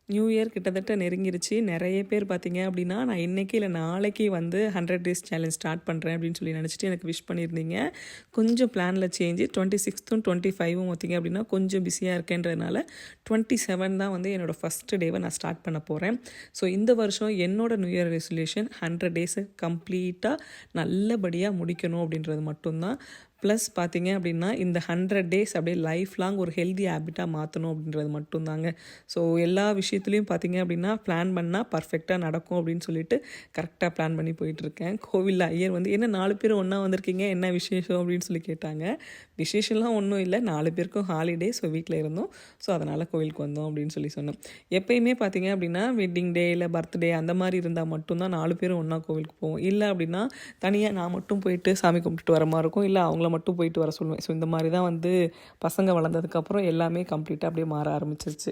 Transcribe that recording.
New year கிட்டத்தட்ட நெருங்கிருச்சு. நெறைய பேர் பார்த்தீங்க அப்படின்னா, நான் இன்னைக்கு இல்ல நாளைக்கு வந்து 100 டேஸ் சேலஞ்ச் ஸ்டார்ட் பண்ணுறேன் அப்படின்னு சொல்லி நினச்சிட்டு எனக்கு விஷ் பண்ணியிருந்தீங்க. கொஞ்சம் பிளானில் சேஞ்சு 26த்தும் 25ம் பார்த்தீங்க அப்படின்னா கொஞ்சம் பிஸியாக இருக்கேன்றதுனால 27 தான் வந்து என்னோடய ஃபஸ்ட்டு டேவை நான் ஸ்டார்ட் பண்ண போகிறேன். ஸோ இந்த வருஷம் என்னோட நியூ இயர் ரெசல்யூஷன் 100 டேஸை கம்ப்ளீட்டாக நல்லபடியாக முடிக்கணும் அப்படின்றது மட்டும்தான். ப்ளஸ் பார்த்தீங்க அப்படின்னா இந்த 100 டேஸ் அப்படியே லைஃப் லாங் ஒரு ஹெல்தி ஹேபிட்டாக மாற்றணும் அப்படின்றது மட்டும்தாங்க. ஸோ எல்லா விஷயத்துலையும் பார்த்தீங்க அப்படின்னா பிளான் பண்ணால் பர்ஃபெக்டாக நடக்கும் அப்படின்னு சொல்லிட்டு கரெக்டாக பிளான் பண்ணி போயிட்டுருக்கேன். கோவிலில் ஐயர் வந்து என்ன 4 பேர் ஒன்றா வந்திருக்கீங்க, என்ன விசேஷம் அப்படின்னு சொல்லி கேட்டாங்க. விசேஷம்லாம் ஒன்றும் இல்லை, 4 பேருக்கும் ஹாலிடே, ஸோ வீட்டில் இருந்தோம், ஸோ அதனால் கோவிலுக்கு வந்தோம் அப்படின்னு சொல்லி சொன்னோம். எப்பயுமே பார்த்தீங்க அப்படின்னா வெட்டிங் டே இல்லை பர்த்டே அந்த மாதிரி இருந்தால் மட்டும்தான் 4 பேரும் ஒன்றா கோவிலுக்கு போவோம். இல்லை அப்படின்னா தனியாக நான் மட்டும் போயிட்டு சாமி கும்பிட்டுட்டு வர மாதிரி இருக்கும், இல்லை அவங்கள மட்டும் போயிட்டு வர சொல்லுவேன். ஸோ இந்த மாதிரி தான் வந்து பசங்க வளர்ந்ததுக்கப்புறம் எல்லாமே கம்ப்ளீட்டாக அப்படியே மாற ஆரம்பிச்சிருச்சு.